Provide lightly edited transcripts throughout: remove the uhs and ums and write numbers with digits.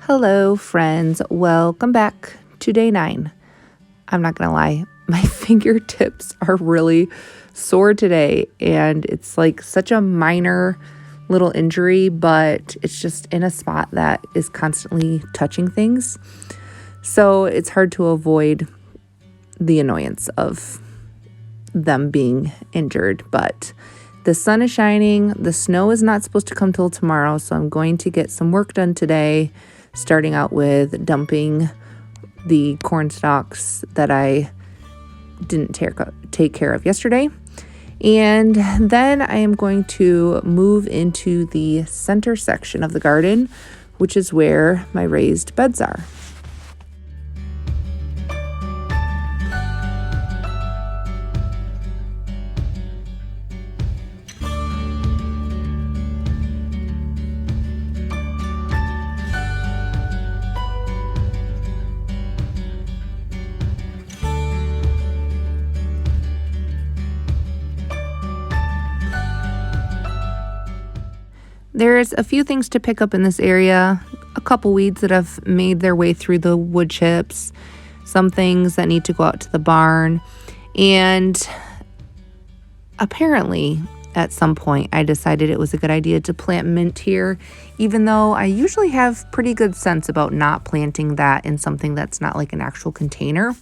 Hello, friends. Welcome back to day 9. I'm not going to lie, my fingertips are really sore today, and it's like such a minor little injury, but it's just in a spot that is constantly touching things. So it's hard to avoid the annoyance of them being injured, but the sun is shining. The snow is not supposed to come till tomorrow, so I'm going to get some work done today, starting out with dumping the corn stalks that I didn't take care of yesterday. And then I am going to move into the center section of the garden, which is where my raised beds are. There's a few things to pick up in this area, a couple weeds that have made their way through the wood chips, some things that need to go out to the barn, and apparently at some point I decided it was a good idea to plant mint here, even though I usually have pretty good sense about not planting that in something that's not like an actual container.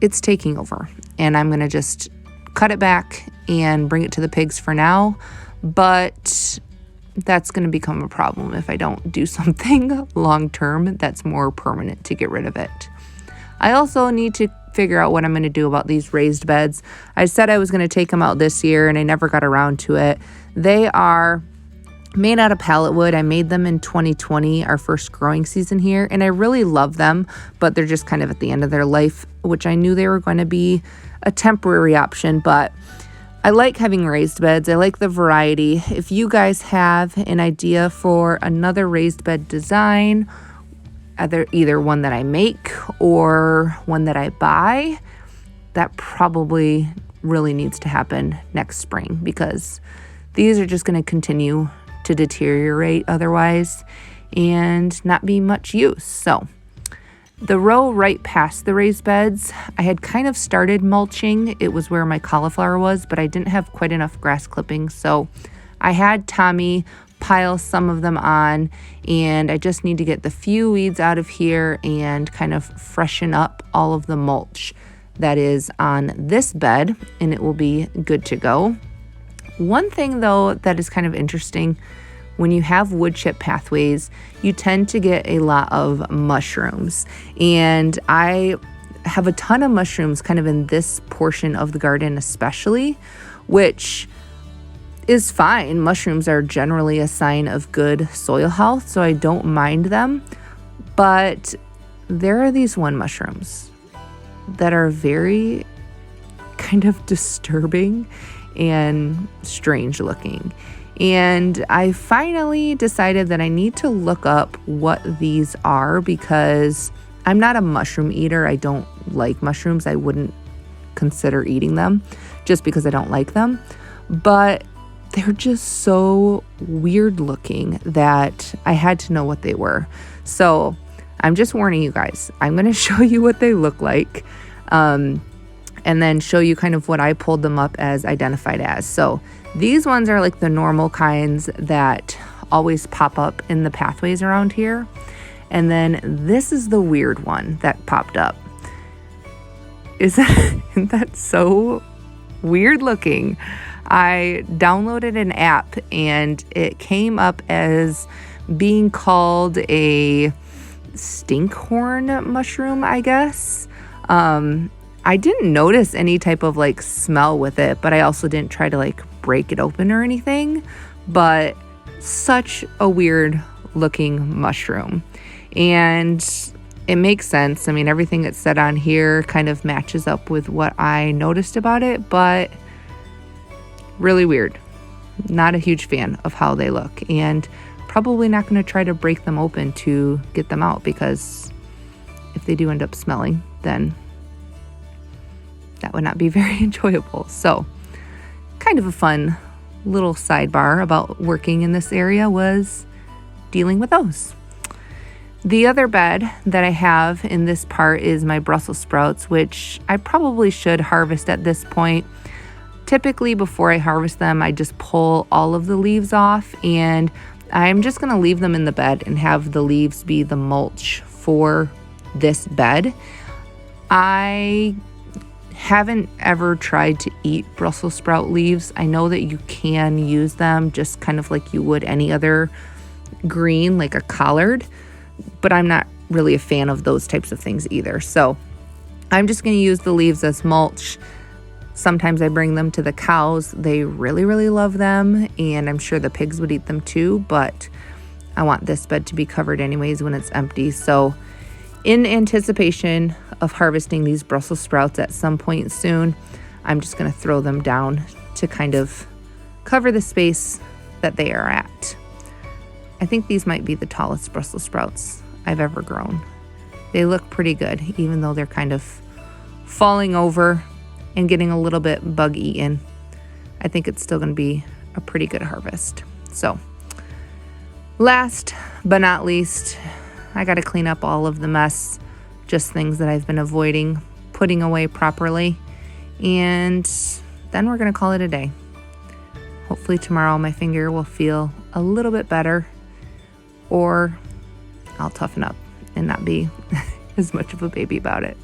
It's taking over, and I'm going to just cut it back and bring it to the pigs for now. But that's going to become a problem if I don't do something long term that's more permanent to get rid of it. I also need to figure out what I'm going to do about these raised beds. I said I was going to take them out this year and I never got around to it. They are made out of pallet wood. I made them in 2020, our first growing season here, and I really love them, but they're just kind of at the end of their life, which I knew they were going to be a temporary option, but I like having raised beds. I like the variety. If you guys have an idea for another raised bed design, either one that I make or one that I buy, that probably really needs to happen next spring, because these are just going to continue to deteriorate otherwise and not be much use. So the row right past the raised beds, I had kind of started mulching. It was where my cauliflower was, but I didn't have quite enough grass clippings. So I had Tommy pile some of them on, and I just need to get the few weeds out of here and kind of freshen up all of the mulch that is on this bed, and it will be good to go. One thing though that is kind of interesting, when you have wood chip pathways, you tend to get a lot of mushrooms. And I have a ton of mushrooms kind of in this portion of the garden especially, which is fine. Mushrooms are generally a sign of good soil health, so I don't mind them. But there are these one mushrooms that are very kind of disturbing and strange looking. And I finally decided that I need to look up what these are, because I'm not a mushroom eater. I don't like mushrooms. I wouldn't consider eating them just because I don't like them. But they're just so weird looking that I had to know what they were. So I'm just warning you guys. I'm going to show you what they look like, and then show you kind of what I pulled them up as identified as. So these ones are like the normal kinds that always pop up in the pathways around here. And then this is the weird one that popped up. Isn't that so weird looking? I downloaded an app and it came up as being called a stinkhorn mushroom, I guess. I didn't notice any type of like smell with it, but I also didn't try to like break it open or anything. But such a weird looking mushroom. And it makes sense. I mean, everything that's said on here kind of matches up with what I noticed about it, but really weird. Not a huge fan of how they look, and probably not going to try to break them open to get them out, because if they do end up smelling, then that would not be very enjoyable. So kind of a fun little sidebar about working in this area was dealing with those. The other bed that I have in this part is my Brussels sprouts, which I probably should harvest at this point. Typically, before I harvest them, I just pull all of the leaves off, and I'm just going to leave them in the bed and have the leaves be the mulch for this bed. I haven't ever tried to eat Brussels sprout leaves. I know that you can use them just kind of like you would any other green, like a collard, but I'm not really a fan of those types of things either. So I'm just going to use the leaves as mulch. Sometimes I bring them to the cows. They really, really love them, and I'm sure the pigs would eat them too, but I want this bed to be covered anyways when it's empty. So in anticipation of harvesting these Brussels sprouts at some point soon, I'm just going to throw them down to kind of cover the space that they are at. I think these might be the tallest Brussels sprouts I've ever grown. They look pretty good, even though they're kind of falling over and getting a little bit bug eaten. I think it's still going to be a pretty good harvest. So last but not least, I got to clean up all of the mess, just things that I've been avoiding putting away properly. And then we're going to call it a day. Hopefully tomorrow my finger will feel a little bit better, or I'll toughen up and not be as much of a baby about it.